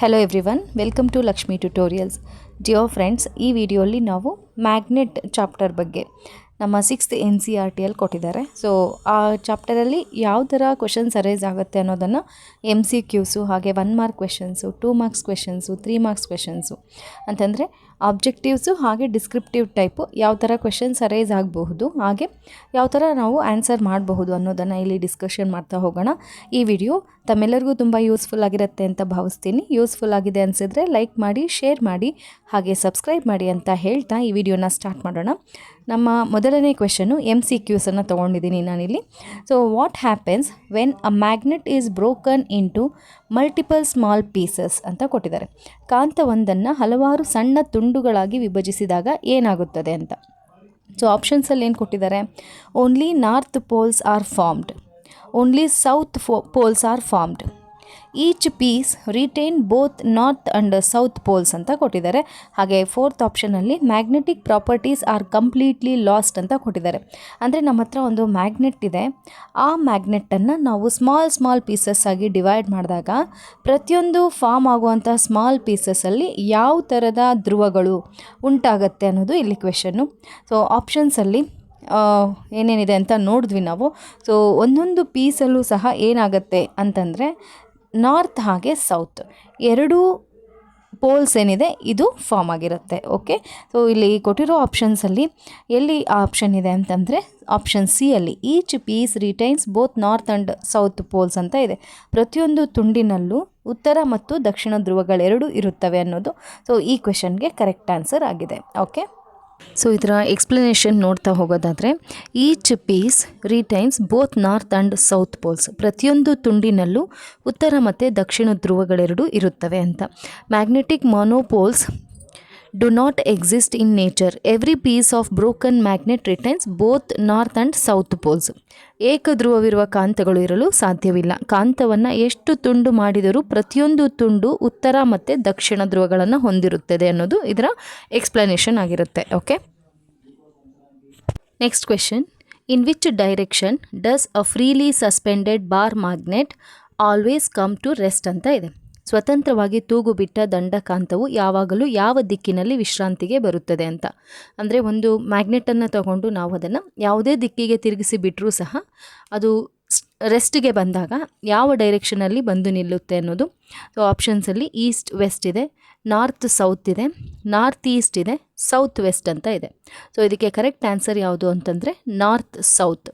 Hello everyone, welcome to Lakshmi Tutorials. Dear friends, ಈ ವಿಡಿಯೋಲಿ ನಾವು ಮ್ಯಾಗ್ನೆಟ್ ಚಾಪ್ಟರ್ ಬಗ್ಗೆ ನಮ್ಮ 6th NCERT ಅಲ್ಲಿ ಕೊಟ್ಟಿದ್ದಾರೆ. ಸೊ ಆ ಚಾಪ್ಟರಲ್ಲಿ ಯಾವ ಥರ ಕ್ವೆಶನ್ಸ್ ಅರೈಸ್ ಆಗುತ್ತೆ ಅನ್ನೋದನ್ನು MCQs ಹಾಗೆ 1 mark questions, 2 marks questions, 3 marks questions ಅಂತಂದರೆ ಆಬ್ಜೆಕ್ಟಿವ್ಸು ಹಾಗೆ ಡಿಸ್ಕ್ರಿಪ್ಟಿವ್ ಟೈಪು ಯಾವ ಥರ ಕ್ವೆಶನ್ಸ್ ಅರೈಸ್ ಆಗಬಹುದು, ಹಾಗೆ ಯಾವ ಥರ ನಾವು ಆನ್ಸರ್ ಮಾಡಬಹುದು ಅನ್ನೋದನ್ನು ಇಲ್ಲಿ ಡಿಸ್ಕಷನ್ ಮಾಡ್ತಾ ಹೋಗೋಣ. ಈ ವಿಡಿಯೋ ತಮ್ಮೆಲ್ಲರಿಗೂ ತುಂಬ ಯೂಸ್ಫುಲ್ ಆಗಿರುತ್ತೆ ಅಂತ ಭಾವಿಸ್ತೀನಿ. ಯೂಸ್ಫುಲ್ ಆಗಿದೆ ಅನಿಸಿದ್ರೆ ಲೈಕ್ ಮಾಡಿ, ಶೇರ್ ಮಾಡಿ ಹಾಗೆ ಸಬ್ಸ್ಕ್ರೈಬ್ ಮಾಡಿ ಅಂತ ಹೇಳ್ತಾ ಈ ವಿಡಿಯೋನ ಸ್ಟಾರ್ಟ್ ಮಾಡೋಣ. ನಮ್ಮ ಮೊದಲನೇ ಕ್ವೆಶನು MCQಸನ್ನು ತೊಗೊಂಡಿದ್ದೀನಿ ನಾನಿಲ್ಲಿ. So what happens when a magnet is broken into multiple small pieces ಅಂತ ಕೊಟ್ಟಿದ್ದಾರೆ. ಕಾಂತವೊಂದನ್ನು ಹಲವಾರು ಸಣ್ಣ ತುಂಡುಗಳಾಗಿ ವಿಭಜಿಸಿದಾಗ ಏನಾಗುತ್ತದೆ ಅಂತ. ಸೊ ಆಪ್ಷನ್ಸಲ್ಲಿ ಏನು ಕೊಟ್ಟಿದ್ದಾರೆ? Only north poles are formed, only south poles are formed, each piece retain both north and south poles ಅಂತ ಕೊಟ್ಟಿದ್ದಾರೆ. ಹಾಗೆ 4th ಆಪ್ಷನಲ್ಲಿ magnetic properties are completely lost ಅಂತ ಕೊಟ್ಟಿದ್ದಾರೆ. ಅಂದರೆ ನಮ್ಮ ಹತ್ರ ಒಂದು ಮ್ಯಾಗ್ನೆಟ್ ಇದೆ, ಆ ಮ್ಯಾಗ್ನೆಟನ್ನು ನಾವು ಸ್ಮಾಲ್ ಪೀಸಸ್ ಆಗಿ ಡಿವೈಡ್ ಮಾಡಿದಾಗ ಪ್ರತಿಯೊಂದು ಫಾರ್ಮ್ ಆಗುವಂಥ ಸ್ಮಾಲ್ ಪೀಸಸ್ಸಲ್ಲಿ ಯಾವ ಥರದ ಧ್ರುವಗಳು ಉಂಟಾಗತ್ತೆ ಅನ್ನೋದು ಇಲ್ಲಿ ಕ್ವೆಶನ್ನು. ಸೊ ಆಪ್ಷನ್ಸಲ್ಲಿ ಏನೇನಿದೆ ಅಂತ ನೋಡಿದ್ವಿ ನಾವು. ಸೊ ಒಂದೊಂದು ಪೀಸಲ್ಲೂ ಸಹ ಏನಾಗುತ್ತೆ ಅಂತಂದರೆ ನಾರ್ತ್ ಹಾಗೆ ಸೌತ್ ಎರಡೂ ಪೋಲ್ಸ್ ಏನಿದೆ ಇದು ಫಾರ್ಮ್ ಆಗಿರುತ್ತೆ. ಓಕೆ, ಸೊ ಇಲ್ಲಿ ಕೊಟ್ಟಿರೋ ಆಪ್ಷನ್ಸಲ್ಲಿ ಎಲ್ಲಿ ಆಪ್ಷನ್ ಇದೆ ಅಂತಂದರೆ ಆಪ್ಷನ್ ಸಿ ಅಲ್ಲಿ each piece retains both north and south poles ಅಂತ ಇದೆ. ಪ್ರತಿಯೊಂದು ತುಂಡಿನಲ್ಲೂ ಉತ್ತರ ಮತ್ತು ದಕ್ಷಿಣ ಧ್ರುವಗಳೆರಡೂ ಇರುತ್ತವೆ ಅನ್ನೋದು ಸೊ ಈ ಕ್ವೆಶನ್ಗೆ ಕರೆಕ್ಟ್ ಆನ್ಸರ್ ಆಗಿದೆ. ಓಕೆ, ಸೊ ಇದರ ಎಕ್ಸ್ಪ್ಲನೇಷನ್ ನೋಡ್ತಾ ಹೋಗೋದಾದರೆ each piece retains both north and south poles, ಪ್ರತಿಯೊಂದು ತುಂಡಿನಲ್ಲೂ ಉತ್ತರ ಮತ್ತು ದಕ್ಷಿಣ ಧ್ರುವಗಳೆರಡೂ ಇರುತ್ತವೆ ಅಂತ. Magnetic monopoles do not exist in nature, every piece of broken magnet retains both north and south poles. ಏಕಧ್ರುವವಿರುವ ಕಾಂತಗಳು ಇರಲು ಸಾಧ್ಯವಿಲ್ಲ. ಕಾಂತವನ್ನು ಎಷ್ಟು ತುಂಡು ಮಾಡಿದರೂ ಪ್ರತಿಯೊಂದು ತುಂಡು ಉತ್ತರ ಮತ್ತು ದಕ್ಷಿಣ ಧ್ರುವಗಳನ್ನು ಹೊಂದಿರುತ್ತದೆ ಅನ್ನೋದು ಇದರ ಎಕ್ಸ್ಪ್ಲನೇಷನ್ ಆಗಿರುತ್ತೆ. Okay, next question, in which direction does a freely suspended bar magnet always come to rest ಅಂತ ಇದೆ. ಸ್ವತಂತ್ರವಾಗಿ ತೂಗು ಬಿಟ್ಟ ದಂಡಕಾಂತವು ಯಾವಾಗಲೂ ಯಾವ ದಿಕ್ಕಿನಲ್ಲಿ ವಿಶ್ರಾಂತಿಗೆ ಬರುತ್ತದೆ ಅಂತ. ಅಂದರೆ ಒಂದು ಮ್ಯಾಗ್ನೆಟನ್ನು ತಗೊಂಡು ನಾವು ಅದನ್ನು ಯಾವುದೇ ದಿಕ್ಕಿಗೆ ತಿರುಗಿಸಿ ಬಿಟ್ಟರೂ ಸಹ ಅದು ರೆಸ್ಟಿಗೆ ಬಂದಾಗ ಯಾವ ಡೈರೆಕ್ಷನಲ್ಲಿ ಬಂದು ನಿಲ್ಲುತ್ತೆ ಅನ್ನೋದು. ಸೊ ಆಪ್ಷನ್ಸಲ್ಲಿ ಈಸ್ಟ್ ವೆಸ್ಟ್ ಇದೆ, ನಾರ್ತ್ ಸೌತ್ ಇದೆ, ನಾರ್ತ್ ಈಸ್ಟ್ ಇದೆ, ಸೌತ್ ವೆಸ್ಟ್ ಅಂತ ಇದೆ. ಸೊ ಇದಕ್ಕೆ ಕರೆಕ್ಟ್ ಆನ್ಸರ್ ಯಾವುದು ಅಂತಂದರೆ ನಾರ್ತ್ ಸೌತ್.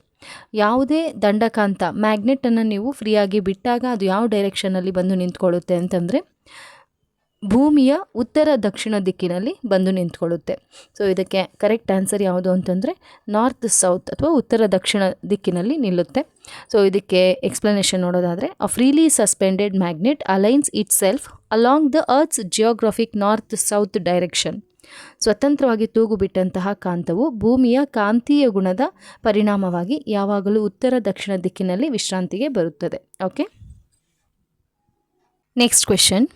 ಯಾವುದೇ ದಂಡಕಾಂತ ಮ್ಯಾಗ್ನೆಟನ್ನು ನೀವು ಫ್ರೀಯಾಗಿ ಬಿಟ್ಟಾಗ ಅದು ಯಾವ ಡೈರೆಕ್ಷನಲ್ಲಿ ಬಂದು ನಿಂತ್ಕೊಳ್ಳುತ್ತೆ ಅಂತಂದರೆ ಭೂಮಿಯ ಉತ್ತರ ದಕ್ಷಿಣ ದಿಕ್ಕಿನಲ್ಲಿ ಬಂದು ನಿಂತ್ಕೊಳ್ಳುತ್ತೆ. ಸೊ ಇದಕ್ಕೆ ಕರೆಕ್ಟ್ ಆನ್ಸರ್ ಯಾವುದು ಅಂತಂದರೆ ನಾರ್ತ್ ಸೌತ್ ಅಥವಾ ಉತ್ತರ ದಕ್ಷಿಣ ದಿಕ್ಕಿನಲ್ಲಿ ನಿಲ್ಲುತ್ತೆ. ಸೊ ಇದಕ್ಕೆ ಎಕ್ಸ್ಪ್ಲನೇಷನ್ ನೋಡೋದಾದರೆ a freely suspended magnet aligns itself along the earth's geographic north south direction. ಸ್ವತಂತ್ರವಾಗಿ ತೂಗು ಬಿಟ್ಟಂತಹ ಕಾಂತವು ಭೂಮಿಯ ಕಾಂತೀಯ ಗುಣದ ಪರಿಣಾಮವಾಗಿ ಯಾವಾಗಲೂ ಉತ್ತರ ದಕ್ಷಿಣ ದಿಕ್ಕಿನಲ್ಲಿ ವಿಶ್ರಾಂತಿಗೆ ಬರುತ್ತದೆ. Okay, next question,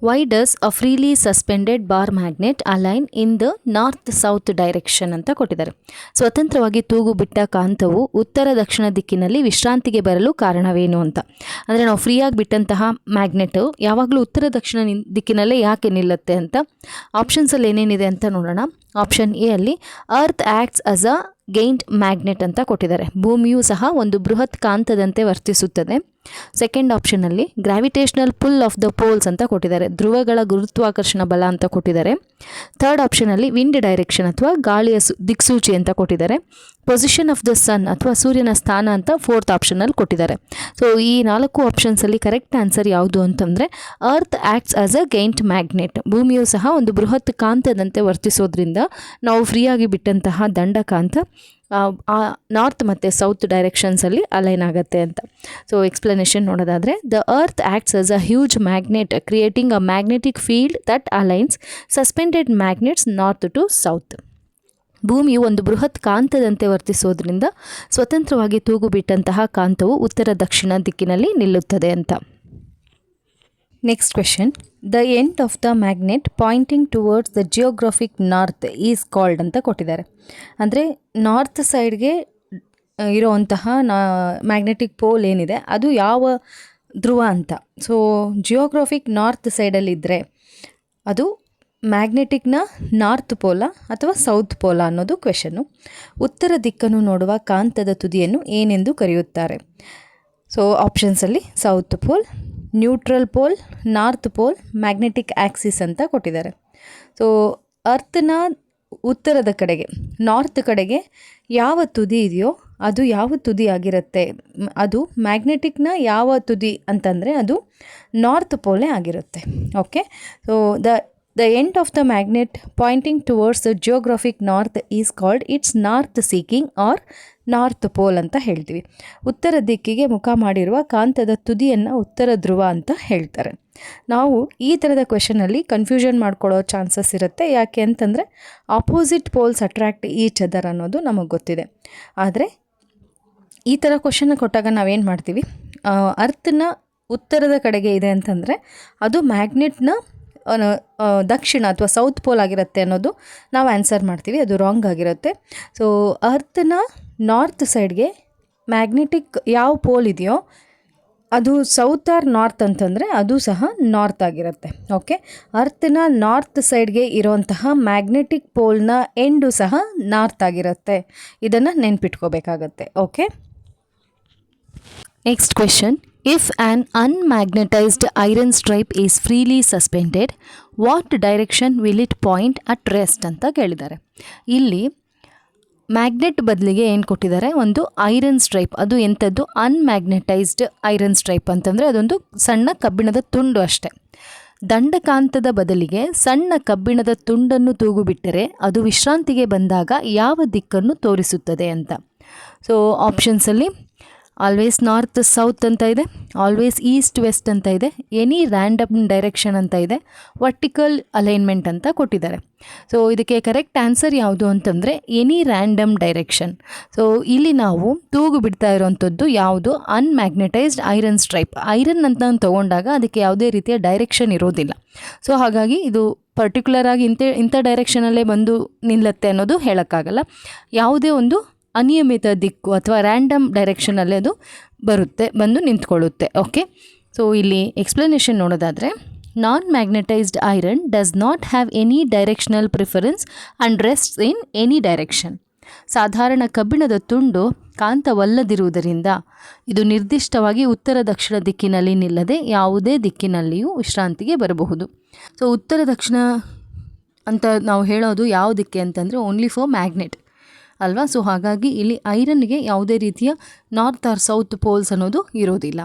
why does a freely suspended bar magnet align in the north south direction ಅಂತ ಕೊಟ್ಟಿದ್ದಾರೆ. ಸ್ವತಂತ್ರವಾಗಿ ತೂಗು ಬಿಟ್ಟ ಕಾಂತವು ಉತ್ತರ ದಕ್ಷಿಣ ದಿಕ್ಕಿನಲ್ಲಿ ವಿಶ್ರಾಂತಿಗೆ ಬರಲು ಕಾರಣವೇನು ಅಂತ. ಅಂದರೆ ನಾವು ಫ್ರೀಯಾಗಿ ಬಿಟ್ಟಂತಹ ಮ್ಯಾಗ್ನೆಟು ಯಾವಾಗಲೂ ಉತ್ತರ ದಕ್ಷಿಣ ದಿಕ್ಕಿನಲ್ಲೇ ಯಾಕೆ ನಿಲ್ಲುತ್ತೆ ಅಂತ. ಆಪ್ಷನ್ಸಲ್ಲಿ ಏನೇನಿದೆ ಅಂತ ನೋಡೋಣ. ಆಪ್ಷನ್ ಎ ಅಲ್ಲಿ earth acts as a giant magnet ಅಂತ ಕೊಟ್ಟಿದ್ದಾರೆ. ಭೂಮಿಯೂ ಸಹ ಒಂದು ಬೃಹತ್ ಕಾಂತದಂತೆ ವರ್ತಿಸುತ್ತದೆ. ಸೆಕೆಂಡ್ ಆಪ್ಷನಲ್ಲಿ gravitational pull of the poles ಅಂತ ಕೊಟ್ಟಿದ್ದಾರೆ. ಧ್ರುವಗಳ ಗುರುತ್ವಾಕರ್ಷಣ ಬಲ ಅಂತ ಕೊಟ್ಟಿದ್ದಾರೆ. ಥರ್ಡ್ ಆಪ್ಷನಲ್ಲಿ ವಿಂಡ್ ಡೈರೆಕ್ಷನ್ ಅಥವಾ ಗಾಳಿಯ ದಿಕ್ಸೂಚಿ ಅಂತ ಕೊಟ್ಟಿದ್ದಾರೆ. ಪೊಸಿಷನ್ ಆಫ್ ದ ಸನ್ ಅಥವಾ ಸೂರ್ಯನ ಸ್ಥಾನ ಅಂತ 4th ಆಪ್ಷನಲ್ಲಿ ಕೊಟ್ಟಿದ್ದಾರೆ. ಸೊ ಈ 4 ಆಪ್ಷನ್ಸಲ್ಲಿ ಕರೆಕ್ಟ್ ಆನ್ಸರ್ ಯಾವುದು ಅಂತಂದರೆ earth acts as a giant magnet. ಭೂಮಿಯು ಸಹ ಒಂದು ಬೃಹತ್ ಕಾಂತದಂತೆ ವರ್ತಿಸೋದ್ರಿಂದ ನಾವು ಫ್ರೀಯಾಗಿ ಬಿಟ್ಟಂತಹ ದಂಡಕಾಂತ ನಾರ್ತ್ ಮತ್ತು ಸೌತ್ ಡೈರೆಕ್ಷನ್ಸಲ್ಲಿ ಅಲೈನ್ ಆಗುತ್ತೆ ಅಂತ. ಸೊ ಎಕ್ಸ್ಪ್ಲನೇಷನ್ ನೋಡೋದಾದರೆ the earth acts as a huge magnet creating a magnetic field that aligns suspended magnets north to south. ಭೂಮಿಯು ಒಂದು ಬೃಹತ್ ಕಾಂತದಂತೆ ವರ್ತಿಸೋದ್ರಿಂದ ಸ್ವತಂತ್ರವಾಗಿ ತೂಗು ಬಿಟ್ಟಂತಹ ಕಾಂತವು ಉತ್ತರ ದಕ್ಷಿಣ ದಿಕ್ಕಿನಲ್ಲಿ ನಿಲ್ಲುತ್ತದೆ ಅಂತ. Next question, the end of the magnet pointing towards the geographic north is called ಅಂತ ಕೊಟ್ಟಿದ್ದಾರೆ. ಅಂದರೆ ನಾರ್ತ್ ಸೈಡ್ಗೆ ಇರೋವಂತಹ ಮ್ಯಾಗ್ನೆಟಿಕ್ ಪೋಲ್ ಏನಿದೆ ಅದು ಯಾವ ಧ್ರುವ ಅಂತ. ಸೊ ಜಿಯೋಗ್ರಫಿಕ್ ನಾರ್ತ್ ಸೈಡಲ್ಲಿದ್ದರೆ ಅದು ಮ್ಯಾಗ್ನೆಟಿಕ್ನ ನಾರ್ತ್ ಪೋಲ ಅಥವಾ ಸೌತ್ ಪೋಲ ಅನ್ನೋದು ಕ್ವೆಶನ್ನು. ಉತ್ತರ ದಿಕ್ಕನ್ನು ನೋಡುವ ಕಾಂತದ ತುದಿಯನ್ನು ಏನೆಂದು ಕರೆಯುತ್ತಾರೆ? ಸೊ ಆಪ್ಷನ್ಸಲ್ಲಿ south pole, neutral pole, north pole, magnetic axis ಅಂತ ಕೊಟ್ಟಿದ್ದಾರೆ. ಸೊ ಅರ್ಥನ ಉತ್ತರದ ಕಡೆಗೆ, ನಾರ್ತ್ ಕಡೆಗೆ ಯಾವ ತುದಿ ಇದೆಯೋ ಅದು ಯಾವ ತುದಿ ಆಗಿರುತ್ತೆ, ಅದು ಮ್ಯಾಗ್ನೆಟಿಕ್ನ ಯಾವ ತುದಿ ಅಂತಂದರೆ ಅದು ನಾರ್ತ್ ಪೋಲೇ ಆಗಿರುತ್ತೆ. Okay, so the end of the magnet pointing towards the geographic north is called its north seeking or north pole ಅಂತ ಹೇಳ್ತೀವಿ. ಉತ್ತರ ದಿಕ್ಕಿಗೆ ಮುಖ ಮಾಡಿರುವ ಕಾಂತದ ತುದಿಯನ್ನು ಉತ್ತರ ಧ್ರುವ ಅಂತ ಹೇಳ್ತಾರೆ. ನಾವು ಈ ಥರದ ಕ್ವೆಶನಲ್ಲಿ ಕನ್ಫ್ಯೂಷನ್ ಮಾಡ್ಕೊಳ್ಳೋ ಚಾನ್ಸಸ್ ಇರುತ್ತೆ. ಯಾಕೆ ಅಂತಂದರೆ opposite poles attract each other ಅನ್ನೋದು ನಮಗೆ ಗೊತ್ತಿದೆ. ಆದರೆ ಈ ಥರ ಕ್ವೆಶನ್ನ ಕೊಟ್ಟಾಗ ನಾವೇನು ಮಾಡ್ತೀವಿ, ಅರ್ಥನ ಉತ್ತರದ ಕಡೆಗೆ ಇದೆ ಅಂತಂದರೆ ಅದು ಮ್ಯಾಗ್ನೆಟ್ನ ದಕ್ಷಿಣ ಅಥವಾ ಸೌತ್ ಪೋಲ್ ಆಗಿರುತ್ತೆ ಅನ್ನೋದು ನಾವು ಆನ್ಸರ್ ಮಾಡ್ತೀವಿ. ಅದು ರಾಂಗ್ ಆಗಿರುತ್ತೆ. ಸೊ ಅರ್ಥನ ನಾರ್ತ್ ಸೈಡ್ಗೆ ಮ್ಯಾಗ್ನೆಟಿಕ್ ಯಾವ ಪೋಲ್ ಇದೆಯೋ ಅದು ಸೌತ್ ಆರ್ ನಾರ್ತ್ ಅಂತಂದರೆ ಅದು ಸಹ ನಾರ್ತ್ ಆಗಿರುತ್ತೆ. ಓಕೆ, ಅರ್ಥನ ನಾರ್ತ್ ಸೈಡ್ಗೆ ಇರೋಂತಹ ಮ್ಯಾಗ್ನೆಟಿಕ್ ಪೋಲ್ನ ಎಂಡು ಸಹ ನಾರ್ತ್ ಆಗಿರುತ್ತೆ. ಇದನ್ನು ನೆನ್ಪಿಟ್ಕೋಬೇಕಾಗತ್ತೆ. Okay, next question. If an unmagnetised iron stripe is freely suspended, what direction will it point at rest ಅಂತ ಕೇಳಿದ್ದಾರೆ. ಇಲ್ಲಿ ಮ್ಯಾಗ್ನೆಟ್ ಬದಲಿಗೆ ಏನು ಕೊಟ್ಟಿದ್ದಾರೆ, ಒಂದು ಐರನ್ ಸ್ಟ್ರೈಪ್. ಅದು ಎಂಥದ್ದು? ಅನ್ಮ್ಯಾಗ್ನೆಟೈಸ್ಡ್ ಐರನ್ ಸ್ಟ್ರೈಪ್ ಅಂತಂದರೆ ಅದೊಂದು ಸಣ್ಣ ಕಬ್ಬಿಣದ ತುಂಡು ಅಷ್ಟೆ. ದಂಡಕಾಂತದ ಬದಲಿಗೆ ಸಣ್ಣ ಕಬ್ಬಿಣದ ತುಂಡನ್ನು ತೂಗುಬಿಟ್ಟರೆ ಅದು ವಿಶ್ರಾಂತಿಗೆ ಬಂದಾಗ ಯಾವ ದಿಕ್ಕನ್ನು ತೋರಿಸುತ್ತದೆ ಅಂತ. ಸೊ ಆಪ್ಷನ್ಸಲ್ಲಿ ಆಲ್ವೇಸ್ ನಾರ್ತ್ ಸೌತ್ ಅಂತ ಇದೆ, ಆಲ್ವೇಸ್ ಈಸ್ಟ್ ವೆಸ್ಟ್ ಅಂತ ಇದೆ, ಎನಿ ರ್ಯಾಂಡಮ್ ಡೈರೆಕ್ಷನ್ ಅಂತ ಇದೆ, ವರ್ಟಿಕಲ್ ಅಲೈನ್ಮೆಂಟ್ ಅಂತ ಕೊಟ್ಟಿದ್ದಾರೆ. ಸೊ ಇದಕ್ಕೆ ಕರೆಕ್ಟ್ ಆನ್ಸರ್ ಯಾವುದು ಅಂತಂದರೆ ಎನಿ ರ್ಯಾಂಡಮ್ ಡೈರೆಕ್ಷನ್. ಸೊ ಇಲ್ಲಿ ನಾವು ತೂಗು ಬಿಡ್ತಾ ಇರೋವಂಥದ್ದು ಯಾವುದು? ಅನ್ಮ್ಯಾಗ್ನೆಟೈಸ್ಡ್ ಐರನ್ ಸ್ಟ್ರೈಪ್. ಐರನ್ ಅಂತ ತೊಗೊಂಡಾಗ ಅದಕ್ಕೆ ಯಾವುದೇ ರೀತಿಯ ಡೈರೆಕ್ಷನ್ ಇರೋದಿಲ್ಲ. ಸೊ ಹಾಗಾಗಿ ಇದು ಪರ್ಟಿಕ್ಯುಲರ್ ಆಗಿ ಇಂಥ ಡೈರೆಕ್ಷನಲ್ಲೇ ಬಂದು ನಿಲ್ಲತ್ತೆ ಅನ್ನೋದು ಹೇಳೋಕ್ಕಾಗಲ್ಲ. ಯಾವುದೇ ಒಂದು ಅನಿಯಮಿತ ದಿಕ್ಕು ಅಥವಾ ರ್ಯಾಂಡಮ್ ಡೈರೆಕ್ಷನಲ್ಲೇ ಅದು ಬಂದು ನಿಂತ್ಕೊಳ್ಳುತ್ತೆ. ಓಕೆ, ಸೊ ಇಲ್ಲಿ ಎಕ್ಸ್ಪ್ಲನೇಷನ್ ನೋಡೋದಾದರೆ, non magnetised iron does not have any directional preference and rests in any direction. ಸಾಧಾರಣ ಕಬ್ಬಿಣದ ತುಂಡು ಕಾಂತವಲ್ಲದಿರುವುದರಿಂದ ಇದು ನಿರ್ದಿಷ್ಟವಾಗಿ ಉತ್ತರ ದಕ್ಷಿಣ ದಿಕ್ಕಿನಲ್ಲಿ ನಿಲ್ಲದೆ ಯಾವುದೇ ದಿಕ್ಕಿನಲ್ಲಿಯೂ ವಿಶ್ರಾಂತಿಗೆ ಬರಬಹುದು. ಸೊ ಉತ್ತರ ದಕ್ಷಿಣ ಅಂತ ನಾವು ಹೇಳೋದು ಯಾವುದಕ್ಕೆ ಅಂತಂದರೆ ಓನ್ಲಿ ಫಾರ್ ಮ್ಯಾಗ್ನೆಟ್ ಅಲ್ವಾ. ಸೊ ಹಾಗಾಗಿ ಇಲ್ಲಿ ಐರನ್ಗೆ ಯಾವುದೇ ರೀತಿಯ ನಾರ್ತ್ ಆರ್ ಸೌತ್ ಪೋಲ್ಸ್ ಅನ್ನೋದು ಇರೋದಿಲ್ಲ.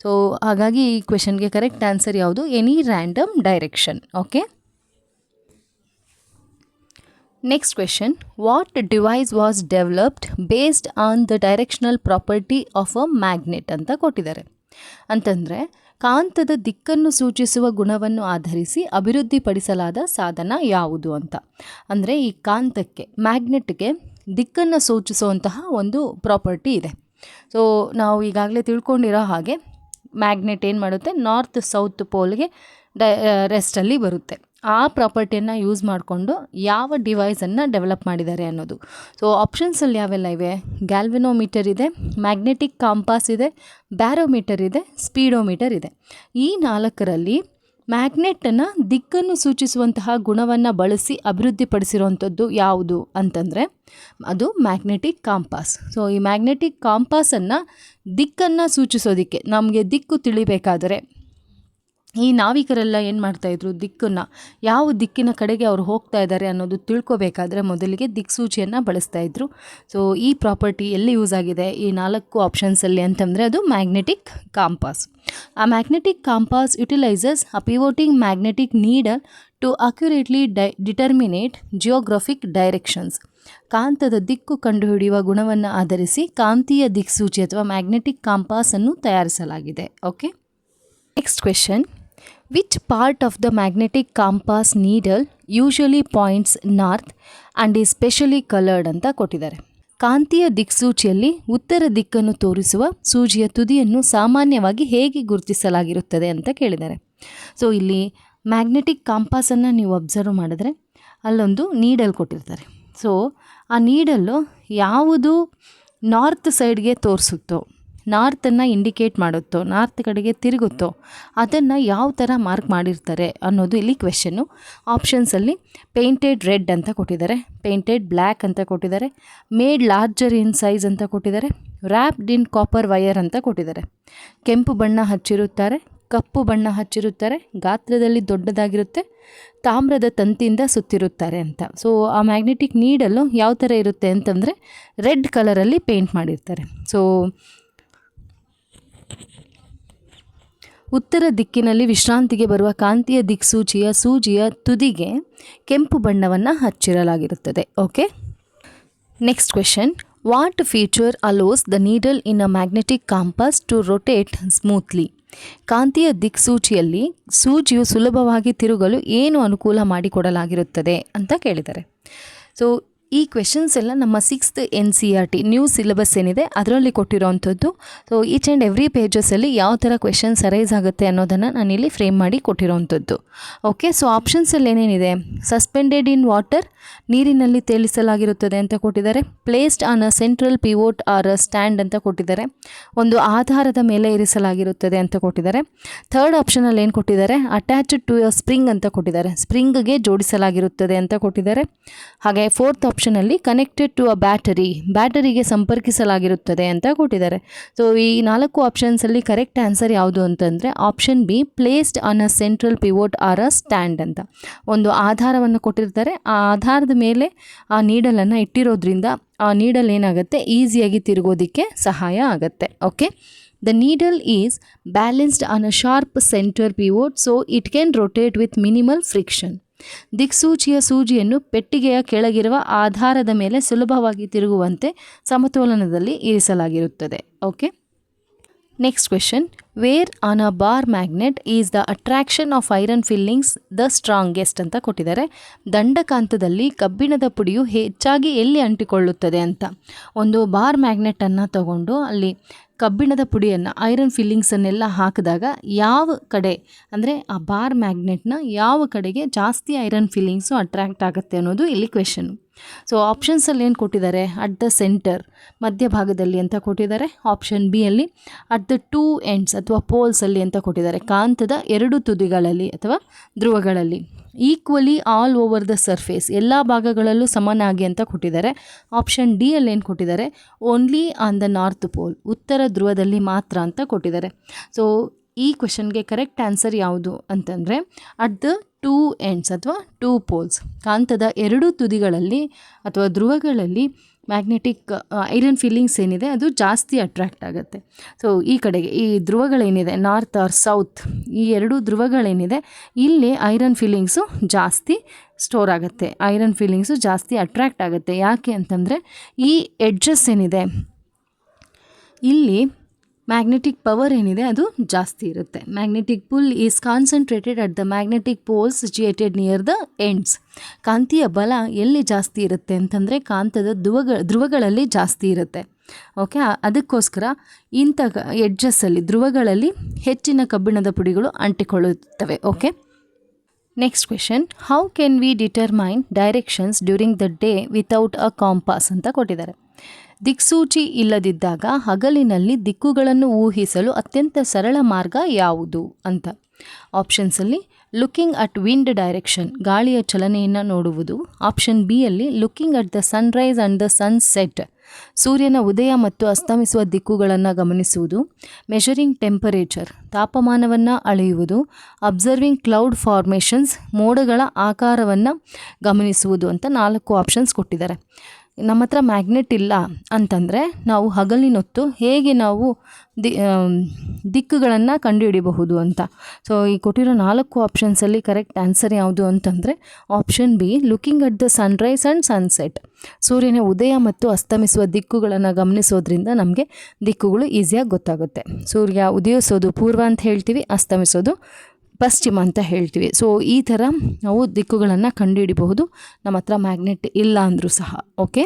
ಸೊ ಹಾಗಾಗಿ ಈ ಕ್ವೆಶನ್ಗೆ ಕರೆಕ್ಟ್ ಆನ್ಸರ್ ಯಾವುದು? Any random direction. Okay, next question. What device was developed based on the directional property of a magnet ಅಂತ ಕೊಟ್ಟಿದ್ದಾರೆ. ಅಂತಂದರೆ ಕಾಂತದ ದಿಕ್ಕನ್ನು ಸೂಚಿಸುವ ಗುಣವನ್ನು ಆಧರಿಸಿ ಅಭಿವೃದ್ಧಿಪಡಿಸಲಾದ ಸಾಧನ ಯಾವುದು ಅಂತ. ಅಂದರೆ ಈ ಕಾಂತಕ್ಕೆ, ಮ್ಯಾಗ್ನೆಟ್ಗೆ ದಿಕ್ಕನ್ನು ಸೂಚಿಸುವಂತಹ ಒಂದು ಪ್ರಾಪರ್ಟಿ ಇದೆ. ಸೊ ನಾವು ಈಗಾಗಲೇ ತಿಳ್ಕೊಂಡಿರೋ ಹಾಗೆ ಮ್ಯಾಗ್ನೆಟ್ ಏನು ಮಾಡುತ್ತೆ, ನಾರ್ತ್ ಸೌತ್ ಪೋಲ್ಗೆ ರೆಸ್ಟಲ್ಲಿ ಬರುತ್ತೆ. ಆ ಪ್ರಾಪರ್ಟಿಯನ್ನು ಯೂಸ್ ಮಾಡಿಕೊಂಡು ಯಾವ ಡಿವೈಸನ್ನು ಡೆವಲಪ್ ಮಾಡಿದ್ದಾರೆ ಅನ್ನೋದು. ಸೊ ಆಪ್ಷನ್ಸಲ್ಲಿ ಯಾವೆಲ್ಲ ಇವೆ? ಗ್ಯಾಲ್ವೆನೋಮೀಟರ್ ಇದೆ, ಮ್ಯಾಗ್ನೆಟಿಕ್ ಕಾಂಪಾಸ್ ಇದೆ, ಬ್ಯಾರೋಮೀಟರ್ ಇದೆ, ಸ್ಪೀಡೋಮೀಟರ್ ಇದೆ. ಈ 4ರಲ್ಲಿ ಮ್ಯಾಗ್ನೆಟನ್ನು ದಿಕ್ಕನ್ನು ಸೂಚಿಸುವಂತಹ ಗುಣವನ್ನು ಬಳಸಿ ಅಭಿವೃದ್ಧಿಪಡಿಸಿರುವಂಥದ್ದು ಯಾವುದು ಅಂತಂದರೆ ಅದು ಮ್ಯಾಗ್ನೆಟಿಕ್ ಕಾಂಪಾಸ್. ಸೊ ಈ ಮ್ಯಾಗ್ನೆಟಿಕ್ ಕಾಂಪಾಸನ್ನು ದಿಕ್ಕನ್ನು ಸೂಚಿಸೋದಕ್ಕೆ, ನಮಗೆ ದಿಕ್ಕು ತಿಳಿಬೇಕಾದರೆ ಈ ನಾವಿಕರೆಲ್ಲ ಏನು ಮಾಡ್ತಾಯಿದ್ರು, ದಿಕ್ಕನ್ನು ಯಾವ ದಿಕ್ಕಿನ ಕಡೆಗೆ ಅವರು ಹೋಗ್ತಾ ಇದ್ದಾರೆ ಅನ್ನೋದು ತಿಳ್ಕೊಬೇಕಾದ್ರೆ ಮೊದಲಿಗೆ ದಿಕ್ಸೂಚಿಯನ್ನು ಬಳಸ್ತಾಯಿದ್ರು. ಸೊ ಈ ಪ್ರಾಪರ್ಟಿ ಎಲ್ಲಿ ಯೂಸ್ ಆಗಿದೆ ಈ 4 ಆಪ್ಷನ್ಸಲ್ಲಿ ಅಂತಂದರೆ ಅದು ಮ್ಯಾಗ್ನೆಟಿಕ್ ಕಾಂಪಾಸ್. ಆ magnetic compass utilises a pivoting magnetic needle to accurately determine geographic directions. ಕಾಂತದ ದಿಕ್ಕು ಕಂಡುಹಿಡಿಯುವ ಗುಣವನ್ನು ಆಧರಿಸಿ ಕಾಂತೀಯ ದಿಕ್ಸೂಚಿ ಅಥವಾ ಮ್ಯಾಗ್ನೆಟಿಕ್ ಕಾಂಪಾಸನ್ನು ತಯಾರಿಸಲಾಗಿದೆ. Okay, next question. Which part of the magnetic compass needle usually points north and is specially colored ಅಂತ ಕೊಟ್ಟಿದ್ದಾರೆ. ಕಾಂತೀಯ ದಿಕ್ಸೂಚಿಯಲ್ಲಿ ಉತ್ತರ ದಿಕ್ಕನ್ನು ತೋರಿಸುವ ಸೂಜಿಯ ತುದಿಯನ್ನು ಸಾಮಾನ್ಯವಾಗಿ ಹೇಗೆ ಗುರುತಿಸಲಾಗಿರುತ್ತದೆ ಅಂತ ಕೇಳಿದ್ದಾರೆ. ಸೊ ಇಲ್ಲಿ ಮ್ಯಾಗ್ನೆಟಿಕ್ ಕಾಂಪಾಸನ್ನು ನೀವು ಅಬ್ಸರ್ವ್ ಮಾಡಿದ್ರೆ ಅಲ್ಲೊಂದು ನೀಡಲ್ ಕೊಟ್ಟಿರ್ತಾರೆ. ಸೊ ಆ ನೀಡಲ್ಲು ಯಾವುದು ನಾರ್ತ್ ಸೈಡ್ಗೆ ತೋರಿಸುತ್ತೋ, ನಾರ್ತನ್ನು ಇಂಡಿಕೇಟ್ ಮಾಡುತ್ತೋ, ನಾರ್ತ್ ಕಡೆಗೆ ತಿರುಗುತ್ತೋ ಅದನ್ನು ಯಾವ ಥರ ಮಾರ್ಕ್ ಮಾಡಿರ್ತಾರೆ ಅನ್ನೋದು ಇಲ್ಲಿ ಕ್ವೆಶನ್ನು. ಆಪ್ಷನ್ಸಲ್ಲಿ ಪೇಂಟೆಡ್ ರೆಡ್ ಅಂತ ಕೊಟ್ಟಿದ್ದಾರೆ, ಪೇಂಟೆಡ್ ಬ್ಲ್ಯಾಕ್ ಅಂತ ಕೊಟ್ಟಿದ್ದಾರೆ, ಮೇಡ್ ಲಾರ್ಜರ್ ಇನ್ ಸೈಜ್ ಅಂತ ಕೊಟ್ಟಿದ್ದಾರೆ, ರ್ಯಾಪ್ಡ್ ಇನ್ ಕಾಪರ್ ವೈರ್ ಅಂತ ಕೊಟ್ಟಿದ್ದಾರೆ. ಕೆಂಪು ಬಣ್ಣ ಹಚ್ಚಿರುತ್ತಾರೆ, ಕಪ್ಪು ಬಣ್ಣ ಹಚ್ಚಿರುತ್ತಾರೆ, ಗಾತ್ರದಲ್ಲಿ ದೊಡ್ಡದಾಗಿರುತ್ತೆ, ತಾಮ್ರದ ತಂತಿಯಿಂದ ಸುತ್ತಿರುತ್ತಾರೆ ಅಂತ. ಸೊ ಆ ಮ್ಯಾಗ್ನೆಟಿಕ್ ನೀಡಲು ಯಾವ ಥರ ಇರುತ್ತೆ ಅಂತಂದರೆ ರೆಡ್ ಕಲರಲ್ಲಿ ಪೇಂಟ್ ಮಾಡಿರ್ತಾರೆ. ಸೊ ಉತ್ತರ ದಿಕ್ಕಿನಲ್ಲಿ ವಿಶ್ರಾಂತಿಗೆ ಬರುವ ಕಾಂತೀಯ ಸೂಜಿಯ ತುದಿಗೆ ಕೆಂಪು ಬಣ್ಣವನ್ನು ಹಚ್ಚಿರಲಾಗಿರುತ್ತದೆ. Okay, next question. What feature allows the needle in a magnetic compass to rotate smoothly? ಕಾಂತೀಯ ದಿಕ್ಸೂಚಿಯಲ್ಲಿ ಸೂಜಿಯು ಸುಲಭವಾಗಿ ತಿರುಗಲು ಏನು ಅನುಕೂಲ ಮಾಡಿಕೊಡಲಾಗಿರುತ್ತದೆ ಅಂತ ಕೇಳಿದ್ದಾರೆ. ಸೊ ಈ ಕ್ವೆಶನ್ಸ್ ಎಲ್ಲ ನಮ್ಮ 6th NCERT ನ್ಯೂ ಸಿಲೆಬಸ್ ಏನಿದೆ ಅದರಲ್ಲಿ ಕೊಟ್ಟಿರೋವಂಥದ್ದು. ಸೊ ಈಚ್ ಆ್ಯಂಡ್ ಎವ್ರಿ ಪೇಜಸಲ್ಲಿ ಯಾವ ಥರ ಕ್ವೆಶನ್ಸ್ ಅರೈಸ್ ಆಗುತ್ತೆ ಅನ್ನೋದನ್ನು ನಾನಿಲ್ಲಿ ಫ್ರೇಮ್ ಮಾಡಿ ಕೊಟ್ಟಿರೋವಂಥದ್ದು. ಓಕೆ, ಸೊ ಆಪ್ಷನ್ಸಲ್ಲಿ ಏನೇನಿದೆ? ಸಸ್ಪೆಂಡೆಡ್ ಇನ್ ವಾಟರ್, ನೀರಿನಲ್ಲಿ ತೇಲಿಸಲಾಗಿರುತ್ತದೆ ಅಂತ ಕೊಟ್ಟಿದ್ದಾರೆ. Placed on a central pivot or stand ಅಂತ ಕೊಟ್ಟಿದ್ದಾರೆ. ಒಂದು ಆಧಾರದ ಮೇಲೆ ಇರಿಸಲಾಗಿರುತ್ತದೆ ಅಂತ ಕೊಟ್ಟಿದ್ದಾರೆ. ಥರ್ಡ್ ಆಪ್ಷನಲ್ಲಿ ಏನು ಕೊಟ್ಟಿದ್ದಾರೆ? ಅಟ್ಯಾಚ್ಡ್ ಟು ಅ ಸ್ಪ್ರಿಂಗ್ ಅಂತ ಕೊಟ್ಟಿದ್ದಾರೆ, ಸ್ಪ್ರಿಂಗ್ಗೆ ಜೋಡಿಸಲಾಗಿರುತ್ತದೆ ಅಂತ ಕೊಟ್ಟಿದ್ದಾರೆ. ಹಾಗೆ ಫೋರ್ತ್ ಆಪ್ಷನಲ್ಲಿ ಕನೆಕ್ಟೆಡ್ ಟು ಅ ಬ್ಯಾಟರಿಗೆ ಸಂಪರ್ಕಿಸಲಾಗಿರುತ್ತದೆ ಅಂತ ಕೊಟ್ಟಿದ್ದಾರೆ. ಸೊ ಈ 4 ಆಪ್ಷನ್ಸಲ್ಲಿ ಕರೆಕ್ಟ್ ಆನ್ಸರ್ ಯಾವುದು ಅಂತಂದರೆ option B, placed on a central pivot or a stand ಅಂತ. ಒಂದು ಆಧಾರವನ್ನು ಕೊಟ್ಟಿರ್ತಾರೆ, ಆ ಆಧಾರದ ಮೇಲೆ ಆ ನೀಡಲನ್ನು ಇಟ್ಟಿರೋದ್ರಿಂದ ಆ ನೀಡಲ್ ಏನಾಗುತ್ತೆ, ಈಸಿಯಾಗಿ ತಿರುಗೋದಕ್ಕೆ ಸಹಾಯ ಆಗುತ್ತೆ. Okay, the needle is balanced on a sharp centre pivot so it can rotate with minimal friction. ಸೂಜಿಯನ್ನು ಪೆಟ್ಟಿಗೆಯ ಕೆಳಗಿರುವ ಆಧಾರದ ಮೇಲೆ ಸುಲಭವಾಗಿ ತಿರುಗುವಂತೆ ಸಮತೋಲನದಲ್ಲಿ ಇರಿಸಲಾಗಿರುತ್ತದೆ. Okay, next question. Where on a bar magnet is the attraction of iron fillings the strongest ಅಂತ ಕೊಟ್ಟಿದ್ದಾರೆ. ದಂಡಕಾಂತದಲ್ಲಿ ಕಬ್ಬಿಣದ ಪುಡಿಯು ಹೆಚ್ಚಾಗಿ ಎಲ್ಲಿ ಅಂಟಿಕೊಳ್ಳುತ್ತದೆ ಅಂತ. ಒಂದು ಬಾರ್ ಮ್ಯಾಗ್ನೆಟನ್ನು ತಗೊಂಡು ಅಲ್ಲಿ ಕಬ್ಬಿಣದ ಪುಡಿಯನ್ನು, ಐರನ್ ಫಿಲ್ಲಿಂಗ್ಸನ್ನೆಲ್ಲ ಹಾಕಿದಾಗ ಯಾವ ಕಡೆ ಅಂದರೆ ಆ ಬಾರ್ ಮ್ಯಾಗ್ನೆಟ್ನ ಯಾವ ಕಡೆಗೆ ಜಾಸ್ತಿ ಐರನ್ ಫಿಲ್ಲಿಂಗ್ಸು ಅಟ್ರ್ಯಾಕ್ಟ್ ಆಗುತ್ತೆ ಅನ್ನೋದು ಇಲ್ಲಿ ಕ್ವೆಶನ್ನು. ಸೊ ಆಪ್ಷನ್ಸಲ್ಲಿ ಏನು ಕೊಟ್ಟಿದ್ದಾರೆ? ಅಟ್ ದ ಸೆಂಟರ್, ಮಧ್ಯಭಾಗದಲ್ಲಿ ಅಂತ ಕೊಟ್ಟಿದ್ದಾರೆ. ಆಪ್ಷನ್ ಬಿ ಅಲ್ಲಿ ಅಟ್ ದ 2 ಎಂಡ್ಸ್ ಅಥವಾ ಪೋಲ್ಸಲ್ಲಿ ಅಂತ ಕೊಟ್ಟಿದ್ದಾರೆ, ಕಾಂತದ 2 ತುದಿಗಳಲ್ಲಿ ಅಥವಾ ಧ್ರುವಗಳಲ್ಲಿ. Equally all over the surface, ಎಲ್ಲ ಭಾಗಗಳಲ್ಲೂ ಸಮನಾಗಿ ಅಂತ ಕೊಟ್ಟಿದ್ದಾರೆ. ಆಪ್ಷನ್ ಡಿ ಅಲ್ಲಿ ಏನು ಕೊಟ್ಟಿದ್ದಾರೆ? Only on the north pole, ಉತ್ತರ ಧ್ರುವದಲ್ಲಿ ಮಾತ್ರ ಅಂತ ಕೊಟ್ಟಿದ್ದಾರೆ. ಸೊ ಈ ಕ್ವೆಶನ್ಗೆ ಕರೆಕ್ಟ್ ಆನ್ಸರ್ ಯಾವುದು ಅಂತಂದರೆ ಅಟ್ ದ 2 ಎಂಡ್ಸ್ ಅಥವಾ 2 ಪೋಲ್ಸ್, ಕಾಂತದ 2 ತುದಿಗಳಲ್ಲಿ ಅಥವಾ ಧ್ರುವಗಳಲ್ಲಿ ಮ್ಯಾಗ್ನೆಟಿಕ್ ಐರನ್ ಫೀಲಿಂಗ್ಸ್ ಏನಿದೆ ಅದು ಜಾಸ್ತಿ ಅಟ್ರ್ಯಾಕ್ಟ್ ಆಗುತ್ತೆ. ಸೊ ಈ ಕಡೆಗೆ ಈ ಧ್ರುವಗಳೇನಿದೆ ನಾರ್ತ್ ಆರ್ ಸೌತ್, ಈ 2 ಧ್ರುವಗಳೇನಿದೆ ಇಲ್ಲಿ ಐರನ್ ಫೀಲಿಂಗ್ಸು ಜಾಸ್ತಿ ಸ್ಟೋರ್ ಆಗುತ್ತೆ, ಐರನ್ ಫೀಲಿಂಗ್ಸು ಜಾಸ್ತಿ ಅಟ್ರ್ಯಾಕ್ಟ್ ಆಗುತ್ತೆ. ಯಾಕೆ ಅಂತಂದರೆ ಈ ಎಡ್ಜಸ್ ಏನಿದೆ ಇಲ್ಲಿ ಮ್ಯಾಗ್ನೆಟಿಕ್ ಪವರ್ ಏನಿದೆ ಅದು ಜಾಸ್ತಿ ಇರುತ್ತೆ. Magnetic pull is concentrated at the magnetic poles situated near the ends. ಕಾಂತೀಯ ಬಲ ಎಲ್ಲಿ ಜಾಸ್ತಿ ಇರುತ್ತೆ ಅಂತಂದರೆ ಕಾಂತದ ಧ್ರುವಗಳಲ್ಲಿ ಜಾಸ್ತಿ ಇರುತ್ತೆ. ಓಕೆ, ಅದಕ್ಕೋಸ್ಕರ ಇಂಥ ಎಡ್ಜಸ್ಸಲ್ಲಿ ಧ್ರುವಗಳಲ್ಲಿ ಹೆಚ್ಚಿನ ಕಬ್ಬಿಣದ ಪುಡಿಗಳು ಅಂಟಿಕೊಳ್ಳುತ್ತವೆ. Okay, next question. How can we determine directions during the day without a compass ಅಂತ ಕೊಟ್ಟಿದ್ದಾರೆ. ದಿಕ್ಸೂಚಿ ಇಲ್ಲದಿದ್ದಾಗ ಹಗಲಿನಲ್ಲಿ ದಿಕ್ಕುಗಳನ್ನು ಊಹಿಸಲು ಅತ್ಯಂತ ಸರಳ ಮಾರ್ಗ ಯಾವುದು ಅಂತ. ಆಪ್ಷನ್ಸಲ್ಲಿ ಲುಕಿಂಗ್ ಅಟ್ ವಿಂಡ್ ಡೈರೆಕ್ಷನ್, ಗಾಳಿಯ ಚಲನೆಯನ್ನು ನೋಡುವುದು. ಆಪ್ಷನ್ ಬಿ ಅಲ್ಲಿ looking at the Sunrise and the sunset, ಸೂರ್ಯನ ಉದಯ ಮತ್ತು ಅಸ್ತಮಿಸುವ ದಿಕ್ಕುಗಳನ್ನು ಗಮನಿಸುವುದು. ಮೆಷರಿಂಗ್ ಟೆಂಪರೇಚರ್, ತಾಪಮಾನವನ್ನು ಅಳೆಯುವುದು. ಅಬ್ಸರ್ವಿಂಗ್ ಕ್ಲೌಡ್ ಫಾರ್ಮೇಷನ್ಸ್, ಮೋಡಗಳ ಆಕಾರವನ್ನು ಗಮನಿಸುವುದು ಅಂತ 4 ಆಪ್ಷನ್ಸ್ ಕೊಟ್ಟಿದ್ದಾರೆ. ನಮ್ಮ ಹತ್ರ ಮ್ಯಾಗ್ನೆಟ್ ಇಲ್ಲ ಅಂತಂದರೆ ನಾವು ಹಗಲಿನೊತ್ತು ಹೇಗೆ ನಾವು ದಿಕ್ಕುಗಳನ್ನು ಕಂಡುಹಿಡಿಯಬಹುದು ಅಂತ. ಸೊ ಈ ಕೊಟ್ಟಿರೋ 4 ಆಪ್ಷನ್ಸಲ್ಲಿ ಕರೆಕ್ಟ್ ಆನ್ಸರ್ ಯಾವುದು ಅಂತಂದರೆ option B, looking at the Sunrise and sunset. ಸೂರ್ಯನ ಉದಯ ಮತ್ತು ಅಸ್ತಮಿಸುವ ದಿಕ್ಕುಗಳನ್ನು ಗಮನಿಸೋದ್ರಿಂದ ನಮಗೆ ದಿಕ್ಕುಗಳು ಈಸಿಯಾಗಿ ಗೊತ್ತಾಗುತ್ತೆ. ಸೂರ್ಯ ಉದಯಿಸೋದು ಪೂರ್ವ ಅಂತ ಹೇಳ್ತೀವಿ, ಅಸ್ತಮಿಸೋದು ಪಶ್ಚಿಮ ಅಂತ ಹೇಳ್ತೀವಿ. ಸೊ ಈ ಥರ ನಾವು ದಿಕ್ಕುಗಳನ್ನು ಕಂಡುಹಿಡಿಬಹುದು ನಮ್ಮ ಹತ್ರ ಮ್ಯಾಗ್ನೆಟ್ ಇಲ್ಲ ಅಂದರೂ ಸಹ. ಓಕೆ.